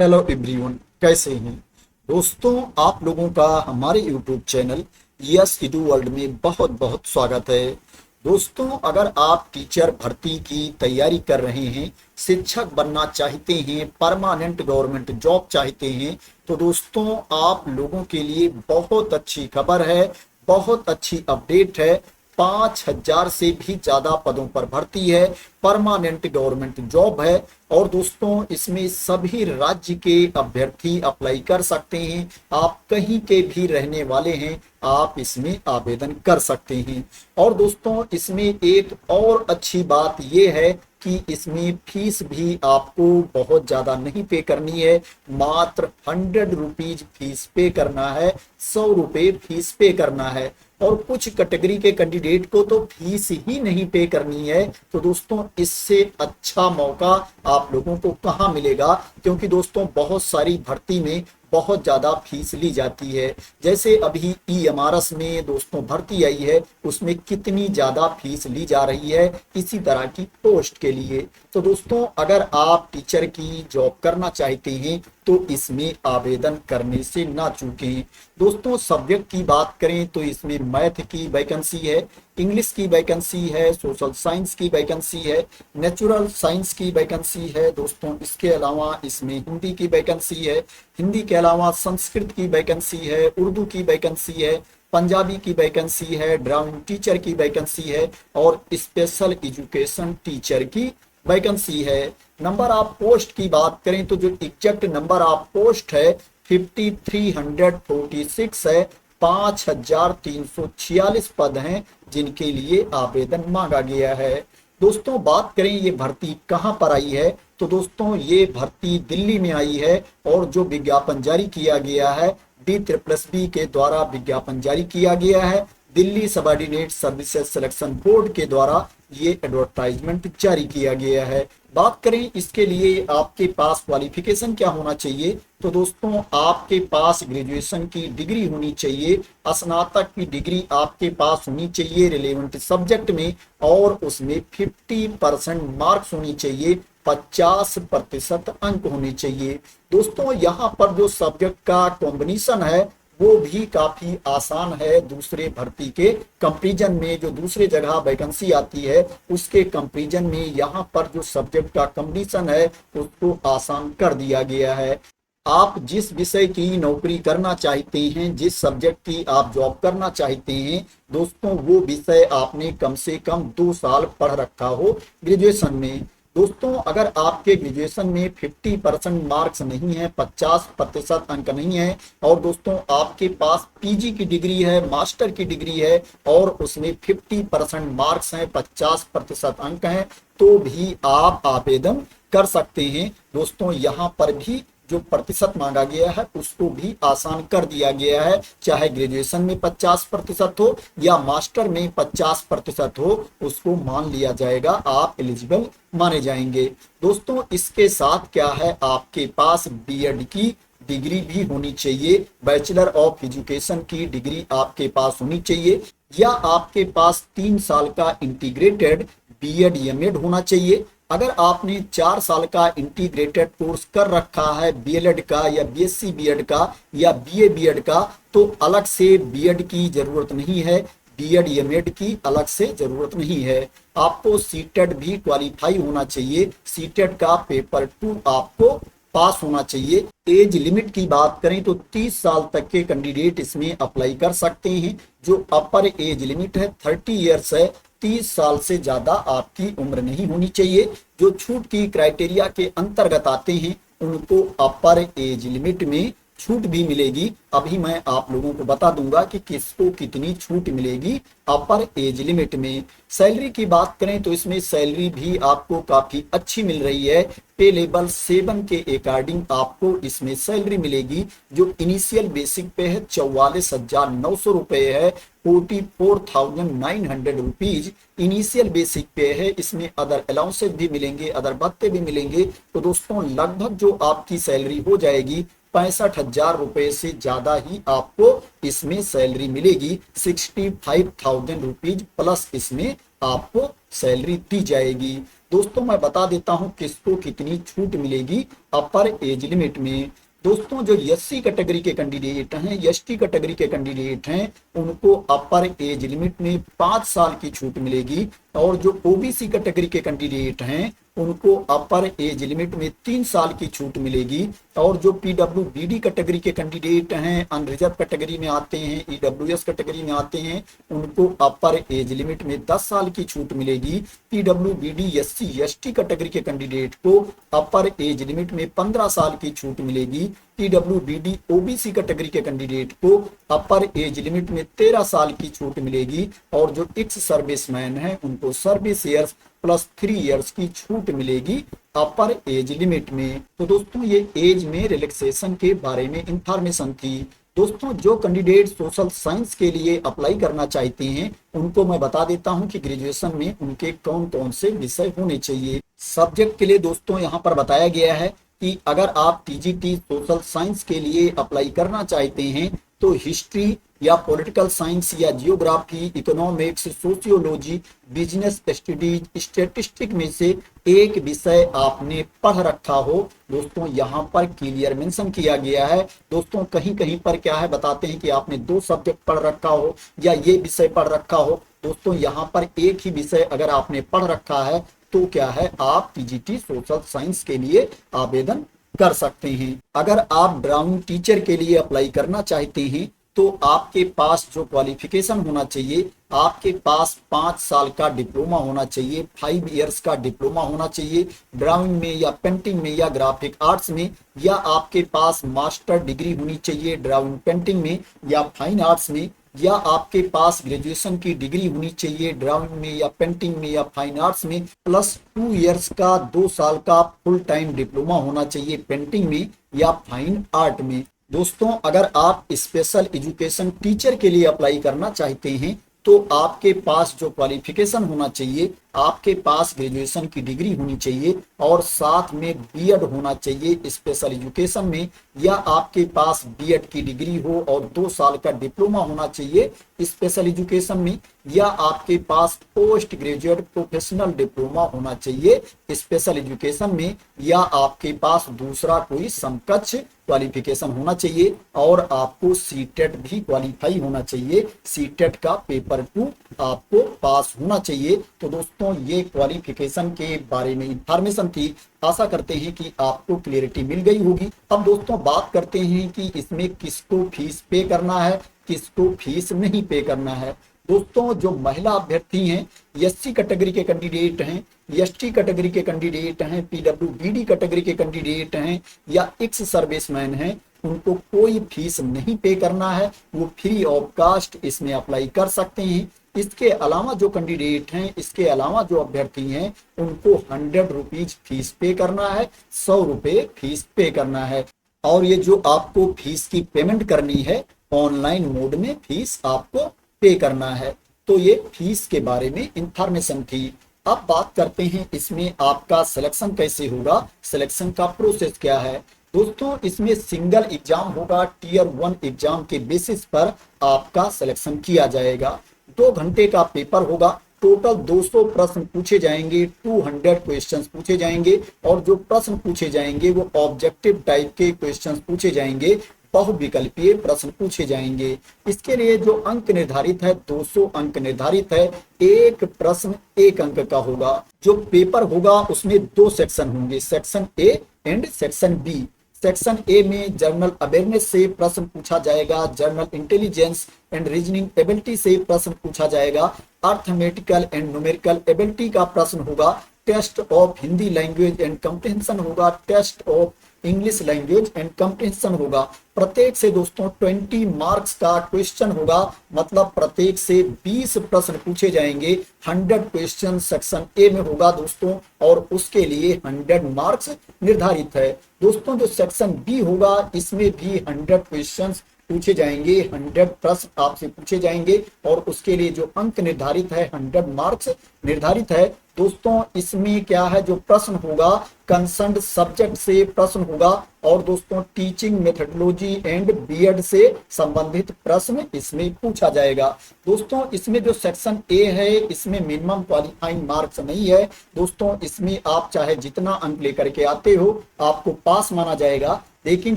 Hello everyone, कैसे हैं दोस्तों। आप लोगों का हमारे यूट्यूब चैनल यस इडू वर्ल्ड में बहुत बहुत स्वागत है। दोस्तों, अगर आप टीचर भर्ती की तैयारी कर रहे हैं, शिक्षक बनना चाहते हैं, परमानेंट गवर्नमेंट जॉब चाहते हैं, तो दोस्तों आप लोगों के लिए बहुत अच्छी खबर है, बहुत अच्छी अपडेट है। 5,000 से भी ज्यादा पदों पर भर्ती है, परमानेंट गवर्नमेंट जॉब है। और दोस्तों इसमें सभी राज्य के अभ्यर्थी अप्लाई कर सकते हैं। आप कहीं के भी रहने वाले हैं, आप इसमें आवेदन कर सकते हैं। और दोस्तों इसमें एक और अच्छी बात यह है कि इसमें फीस भी आपको बहुत ज्यादा नहीं पे करनी है। मात्र 100 रुपीज फीस पे करना है, 100 रुपए फीस पे करना है। और कुछ कैटेगरी के कैंडिडेट को तो फीस ही नहीं पे करनी है। तो दोस्तों इससे अच्छा मौका आप लोगों को कहाँ मिलेगा, क्योंकि दोस्तों बहुत सारी भर्ती में बहुत ज्यादा फीस ली जाती है। जैसे अभी ईएमआरएस में दोस्तों भर्ती आई है, उसमें कितनी ज्यादा फीस ली जा रही है इसी तरह की पोस्ट के लिए। तो दोस्तों अगर आप टीचर की जॉब करना चाहते हैं तो इसमें आवेदन करने से ना चूकें। दोस्तों सब्जेक्ट की बात करें तो इसमें मैथ की वैकेंसी है, इंग्लिश की वैकेंसी है, सोशल साइंस की वैकेंसी है, नेचुरल साइंस की वैकेंसी है। दोस्तों इसके अलावा इसमें हिंदी की वैकेंसी है, हिंदी के अलावा संस्कृत की वैकेंसी है, उर्दू की वैकेंसी है, पंजाबी की वैकेंसी है, ड्राइंग टीचर की वैकेंसी है और स्पेशल एजुकेशन टीचर की वैकेंसी है। नंबर ऑफ पोस्ट की बात करें तो जो एग्जैक्ट नंबर ऑफ पोस्ट है 5346 है। 5,346 पद हैं जिनके लिए आवेदन मांगा गया है। दोस्तों बात करें ये भर्ती कहां पर आई है, तो दोस्तों ये भर्ती दिल्ली में आई है। और जो विज्ञापन जारी किया गया है DSSB के द्वारा विज्ञापन जारी किया गया है। Delhi subordinate services selection board के द्वारा ये एडवर्टाइजमेंट जारी किया गया है। बात करें इसके लिए आपके पास क्वालिफिकेशन क्या होना चाहिए, तो दोस्तों आपके पास ग्रेजुएशन की डिग्री होनी चाहिए, स्नातक की डिग्री आपके पास होनी चाहिए रिलेवेंट सब्जेक्ट में, और उसमें 50% मार्क्स होनी चाहिए, 50% अंक होने चाहिए। दोस्तों यहाँ पर जो सब्जेक्ट का कॉम्बिनेशन है वो भी काफी आसान है। दूसरे भर्ती के कंपैरिजन में जो दूसरे जगह वैकेंसी आती है उसके कंपैरिजन में यहाँ पर जो सब्जेक्ट का कॉम्बिनेशन है उसको आसान कर दिया गया है। आप जिस विषय की नौकरी करना चाहते हैं, जिस सब्जेक्ट की आप जॉब करना चाहते हैं, दोस्तों वो विषय आपने कम से कम 2 साल पढ़ रखा हो ग्रेजुएशन में। दोस्तों अगर आपके ग्रेजुएशन में 50% मार्क्स नहीं है, 50% अंक नहीं है, और दोस्तों आपके पास पीजी की डिग्री है, मास्टर की डिग्री है, और उसमें 50% मार्क्स हैं, 50% अंक हैं, तो भी आप आवेदन कर सकते हैं। दोस्तों यहाँ पर भी जो प्रतिशत मांगा गया है उसको भी आसान कर दिया गया है। चाहे ग्रेजुएशन में 50% हो या मास्टर में 50% हो, उसको मान लिया जाएगा, आप एलिजिबल माने जाएंगे। दोस्तों इसके साथ क्या है, आपके पास बीएड की डिग्री भी होनी चाहिए, बैचलर ऑफ एजुकेशन की डिग्री आपके पास होनी चाहिए, या आपके पास 3 साल का इंटीग्रेटेड बीएड एमएड होना चाहिए। अगर आपने 4 साल का इंटीग्रेटेड कोर्स कर रखा है बीएलएड का या बीएससी बीएड का या बीए बीएड का, तो अलग से बीएड की जरूरत नहीं है, बीएड एमएड की अलग से जरूरत नहीं है। आपको सीटेट भी क्वालिफाई होना चाहिए, सीटेट का पेपर 2 आपको पास होना चाहिए। एज लिमिट की बात करें तो 30 साल तक के कैंडिडेट इसमें अप्लाई कर सकते हैं। जो अपर एज लिमिट है 30 ईयर्स है, 30 साल से ज्यादा आपकी उम्र नहीं होनी चाहिए। जो छूट की क्राइटेरिया के अंतर्गत आते हैं उनको अपर एज लिमिट में छूट भी मिलेगी। अभी मैं आप लोगों को बता दूंगा कि किसको कितनी छूट मिलेगी अपर एज लिमिट में। सैलरी की बात करें तो इसमें सैलरी भी आपको काफी अच्छी मिल रही है। पे लेवल 7 के अकॉर्डिंग आपको इसमें सैलरी मिलेगी। जो इनिशियल बेसिक पे है 44,900 रुपए है, 44,900 रुपीज इनिशियल बेसिक पे है। इसमें अदर अलाउंसेस भी मिलेंगे, अदर भत्ते भी मिलेंगे। तो दोस्तों लगभग जो आपकी सैलरी हो जाएगी 65,000 रुपए से ज्यादा ही आपको इसमें सैलरी मिलेगी। 65,000 रुपीज प्लस इसमें आपको सैलरी दी जाएगी। दोस्तों मैं बता देता हूं किसको कितनी छूट मिलेगी अपर एज लिमिट में। दोस्तों जो एससी कैटेगरी के कैंडिडेट हैं, एसटी कैटेगरी के कैंडिडेट हैं, उनको अपर एज लिमिट में 5 साल की छूट मिलेगी। और जो ओबीसी कैटेगरी के कैंडिडेट हैं उनको अपर एज लिमिट में 3 साल की छूट मिलेगी। और जो पीडब्ल्यूबीडी कैटेगरी के कैंडिडेट हैं, अनरिजर्व कैटेगरी में आते हैं, ईडब्ल्यूएस कैटेगरी में आते हैं, उनको अपर एज लिमिट में 10 साल की छूट मिलेगी। पीडब्ल्यूबीडी एससी एसटी कैटेगरी के कैंडिडेट को अपर एज लिमिट में 15 साल की छूट मिलेगी। पीडब्ल्यूबीडी ओबीसी कैटेगरी के कैंडिडेट को अपर एज लिमिट में 13 साल की छूट मिलेगी। और जो एक्स सर्विसमैन है उनको सर्विस ईयर्स प्लस 3 इयर्स की छूट मिलेगी अपर एज लिमिट में। तो दोस्तों ये एज में रिलैक्सेशन के बारे में इंफॉर्मेशन थी। दोस्तों जो कैंडिडेट सोशल साइंस के लिए अप्लाई करना चाहते हैं उनको मैं बता देता हूं कि ग्रेजुएशन में उनके कौन कौन से विषय होने चाहिए। सब्जेक्ट के लिए दोस्तों यहाँ पर बताया गया है कि अगर आप टीजीटी सोशल साइंस के लिए अप्लाई करना चाहते हैं तो हिस्ट्री या पॉलिटिकल साइंस या geography, economics, sociology, business studies, statistic में से एक विषय आपने पढ़ रखा हो। दोस्तों यहाँ पर क्लियर मेंशन किया गया है। दोस्तों कहीं कहीं पर क्या है बताते हैं कि आपने 2 सब्जेक्ट पढ़ रखा हो या ये विषय पढ़ रखा हो। दोस्तों यहाँ पर एक ही विषय अगर आपने पढ़ रखा है तो क्या है आप टीजीटी सोशल साइंस के लिए आवेदन कर सकते हैं। अगर आप ड्राइंग टीचर के लिए अप्लाई करना चाहते हैं तो आपके पास जो क्वालिफिकेशन होना चाहिए, आपके पास 5 साल का डिप्लोमा होना चाहिए, 5 इयर्स का डिप्लोमा होना चाहिए ड्राइंग में या पेंटिंग में या ग्राफिक आर्ट्स में, या आपके पास मास्टर डिग्री होनी चाहिए ड्राइंग पेंटिंग में या फाइन आर्ट्स में, या आपके पास ग्रेजुएशन की डिग्री होनी चाहिए ड्राइंग में या पेंटिंग में या फाइन आर्ट्स में, प्लस 2 इयर्स का 2 साल का फुल टाइम डिप्लोमा होना चाहिए पेंटिंग में या फाइन आर्ट में। दोस्तों अगर आप स्पेशल एजुकेशन टीचर के लिए अप्लाई करना चाहते हैं तो आपके पास जो क्वालिफिकेशन होना चाहिए, आपके पास ग्रेजुएशन की डिग्री होनी चाहिए और साथ में बीएड होना चाहिए स्पेशल एजुकेशन में, या आपके पास बीएड की डिग्री हो और 2 साल का डिप्लोमा होना चाहिए स्पेशल एजुकेशन में, या आपके पास पोस्ट ग्रेजुएट प्रोफेशनल डिप्लोमा होना चाहिए स्पेशल एजुकेशन में, या आपके पास दूसरा कोई समकक्ष क्वालिफिकेशन होना चाहिए और आपको सीटेट भी क्वालिफाई होना चाहिए, सीटेट का पेपर 2 आपको पास होना चाहिए। तो दोस्तों ये क्वालिफिकेशन के बारे में इंफॉर्मेशन थी। आशा करते हैं कि आपको क्लियरिटी मिल गई होगी। अब दोस्तों बात करते हैं कि इसमें किसको फीस पे करना है, किसको फीस नहीं पे करना है। दोस्तों जो महिला अभ्यर्थी हैं, एससी कैटेगरी के कैंडिडेट हैं, एसटी कैटेगरी के कैंडिडेट हैं, पीडब्ल्यूबीडी कैटेगरी के कैंडिडेट हैं या एक्स सर्विसमैन हैं, उनको कोई फीस नहीं पे करना है, वो फ्री ऑफ कास्ट इसमें अप्लाई कर सकते हैं। इसके अलावा जो कैंडिडेट हैं, इसके अलावा जो अभ्यर्थी हैं, उनको 100 रुपीज फीस पे करना है, 100 रुपए फीस पे करना है। और ये जो आपको फीस की पेमेंट करनी है ऑनलाइन मोड में फीस आपको पे करना है। तो ये फीस के बारे में इंफॉर्मेशन थी। अब बात करते हैं इसमें आपका सिलेक्शन कैसे होगा, सिलेक्शन का प्रोसेस क्या है। दोस्तों इसमें सिंगल एग्जाम होगा, टियर 1 एग्जाम के बेसिस पर आपका सिलेक्शन किया जाएगा। 2 घंटे का पेपर होगा, टोटल 200 प्रश्न पूछे जाएंगे, 200 क्वेश्चंस पूछे जाएंगे और जो प्रश्न पूछे जाएंगे वो ऑब्जेक्टिव टाइप के क्वेश्चंस पूछे जाएंगे, बहुविकल्पीय प्रश्न पूछे जाएंगे। इसके लिए जो अंक निर्धारित है 200 अंक निर्धारित है, एक प्रश्न 1 अंक का होगा। जो पेपर होगा उसमें 2 सेक्शन होंगे, section A and section B. Section A में जनरल अवेयरनेस से प्रश्न पूछा जाएगा, general intelligence and reasoning ability से प्रश्न पूछा जाएगा, अर्थमेटिकल एंड न्यूमेरिकल एबिलिटी का प्रश्न होगा, test of Hindi language and comprehension होगा, test of English language and comprehension होगा। प्रत्येक से दोस्तों 20 मार्क्स का क्वेश्चन होगा, मतलब प्रत्येक से 20 प्रश्न पूछे जाएंगे। 100 क्वेश्चन सेक्शन ए में होगा दोस्तों और उसके लिए 100 मार्क्स निर्धारित है। दोस्तों जो सेक्शन बी होगा इसमें भी 100 क्वेश्चंस पूछे जाएंगे, 100 प्रश्न आपसे पूछे जाएंगे और उसके लिए जो अंक निर्धारित है 100 मार्क्स निर्धारित है। दोस्तों इसमें क्या है, जो प्रश्न होगा कंसर्न्ड सब्जेक्ट से प्रश्न होगा और दोस्तों टीचिंग मेथडोलॉजी एंड बीएड से संबंधित प्रश्न इसमें पूछा जाएगा। दोस्तों इसमें जो सेक्शन ए है इसमें मिनिमम क्वालिफाइंग मार्क्स नहीं है। दोस्तों इसमें आप चाहे जितना अंक लेकर के आते हो आपको पास माना जाएगा, लेकिन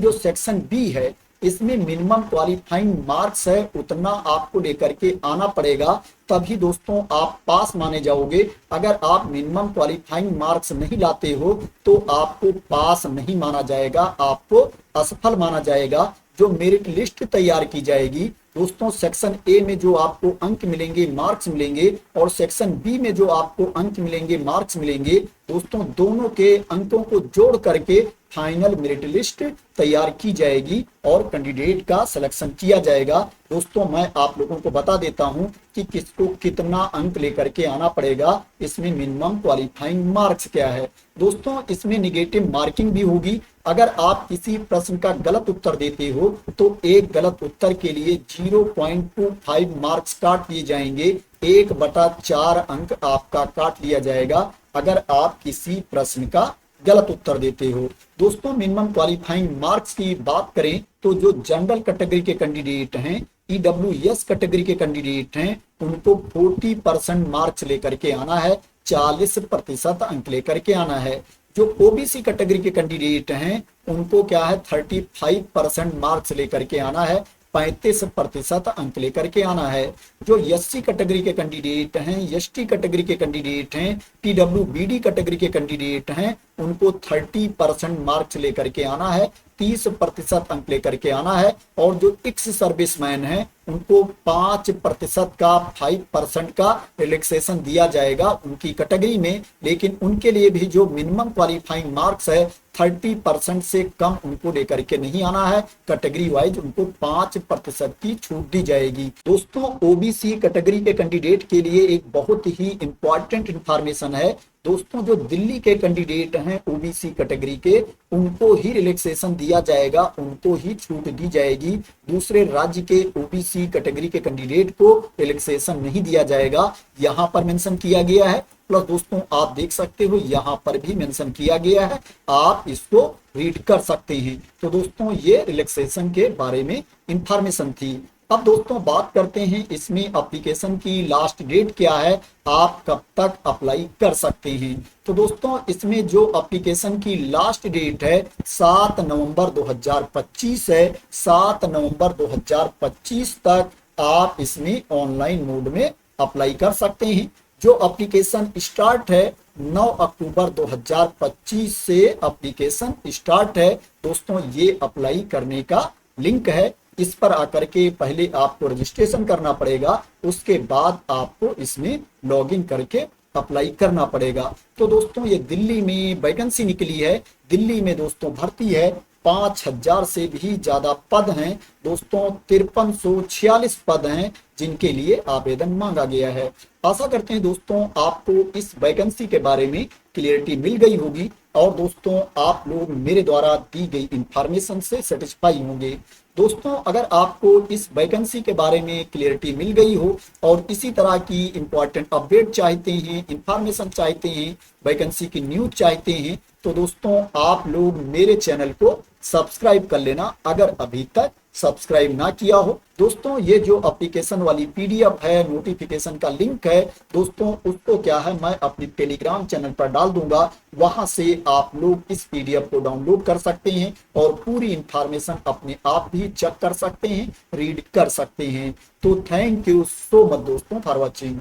जो सेक्शन बी है इसमें मिनिमम क्वालिफाइंग मार्क्स है, उतना आपको लेकर के आना पड़ेगा, तभी दोस्तों आप पास माने जाओगे। अगर आप मिनिमम क्वालिफाइंग मार्क्स नहीं लाते हो तो आपको पास नहीं माना जाएगा, आपको असफल माना जाएगा। जो मेरिट लिस्ट तैयार की जाएगी दोस्तों, सेक्शन ए में जो आपको अंक मिलेंगे, मार्क्स मिलेंगे, और सेक्शन बी में जो आपको अंक मिलेंगे, मार्क्स मिलेंगे, दोस्तों दोनों के अंकों को जोड़ करके फाइनल मेरिट लिस्ट तैयार की जाएगी और कैंडिडेट का सिलेक्शन किया जाएगा। दोस्तों मैं आप लोगों को बता देता हूं कि किसको कितना अंक लेकर के आना पड़ेगा, इसमें मिनिमम क्वालिफाइंग मार्क्स क्या है। दोस्तों इसमें निगेटिव मार्किंग भी होगी। अगर आप किसी प्रश्न का गलत उत्तर देते हो तो एक गलत उत्तर के लिए 0.25 मार्क्स काट लिए जाएंगे, 1/4 अंक आपका काट लिया जाएगा अगर आप किसी प्रश्न का गलत उत्तर देते हो। दोस्तों मिनिमम क्वालिफाइंग मार्क्स की बात करें तो जो जनरल कैटेगरी के कैंडिडेट हैं, ईडब्ल्यूएस कैटेगरी के कैंडिडेट हैं, उनको 40% मार्क्स लेकर के आना है, 40% अंक लेकर के आना है। जो ओबीसी कैटेगरी के कैंडिडेट हैं उनको क्या है, 35% मार्क्स लेकर के आना है, 35% अंक लेकर के आना है। जो एससी कैटेगरी के कैंडिडेट हैं, एसटी कैटेगरी के कैंडिडेट हैं, पीडब्ल्यूबीडी कैटेगरी के कैंडिडेट हैं, उनको 30% मार्क्स लेकर के आना है, 30% अंक लेकर के आना है। और जो एक्स सर्विसमैन है उनको 5% का 5% का रिलैक्सेशन दिया जाएगा उनकी कैटेगरी में, लेकिन उनके लिए भी जो मिनिमम क्वालिफाइंग मार्क्स है 30% से कम उनको लेकर के नहीं आना है, कैटेगरी वाइज उनको 5% की छूट दी जाएगी। दोस्तों ओबीसी कैटेगरी के कैंडिडेट के लिए एक बहुत ही इंपॉर्टेंट इंफॉर्मेशन है। दोस्तों जो दिल्ली के कैंडिडेट हैं ओबीसी कैटेगरी के, उनको ही रिलैक्सेशन दिया जाएगा, उनको ही छूट दी जाएगी। दूसरे राज्य के ओबीसी कैटेगरी के कैंडिडेट को रिलैक्सेशन नहीं दिया जाएगा, यहाँ पर मेंशन किया गया है। प्लस दोस्तों आप देख सकते हो यहाँ पर भी मेंशन किया गया है, आप इसको रीड कर सकते हैं। तो दोस्तों ये रिलैक्सेशन के बारे में इंफॉर्मेशन थी। अब दोस्तों बात करते हैं इसमें एप्लीकेशन की लास्ट डेट क्या है, आप कब तक अप्लाई कर सकते हैं। तो दोस्तों इसमें जो एप्लीकेशन की लास्ट डेट है 7 नवंबर 2025 है। 7 नवंबर 2025 तक आप इसमें ऑनलाइन मोड में अप्लाई कर सकते हैं। जो एप्लीकेशन स्टार्ट है 9 अक्टूबर 2025 से एप्लीकेशन स्टार्ट है। दोस्तों ये अप्लाई करने का लिंक है, इस पर आकर के पहले आपको रजिस्ट्रेशन करना पड़ेगा, उसके बाद आपको इसमें लॉगिन करके अप्लाई करना पड़ेगा। तो दोस्तों ये दिल्ली में वैकेंसी निकली है, दिल्ली में दोस्तों भर्ती है, 5000 से भी ज्यादा पद हैं दोस्तों, 5346 पद हैं जिनके लिए आवेदन मांगा गया है। आशा करते हैं दोस्तों आपको इस वैकेंसी के बारे में क्लियरिटी मिल गई होगी और दोस्तों आप लोग मेरे द्वारा दी गई इंफॉर्मेशन से सेटिस्फाई होंगे। दोस्तों अगर आपको इस वैकेंसी के बारे में क्लियरिटी मिल गई हो और इसी तरह की इंपॉर्टेंट अपडेट चाहते हैं, इंफॉर्मेशन चाहते हैं, वैकेंसी की न्यूज चाहते हैं, तो दोस्तों आप लोग मेरे चैनल को सब्सक्राइब कर लेना अगर अभी तक सब्सक्राइब ना किया हो। दोस्तों ये जो एप्लीकेशन वाली पीडीएफ है, नोटिफिकेशन का लिंक है दोस्तों, उसको क्या है मैं अपनी टेलीग्राम चैनल पर डाल दूंगा, वहां से आप लोग इस पीडीएफ को डाउनलोड कर सकते हैं और पूरी इंफॉर्मेशन अपने आप भी चेक कर सकते हैं, रीड कर सकते हैं। तो थैंक यू सो मच दोस्तों फॉर वॉचिंग।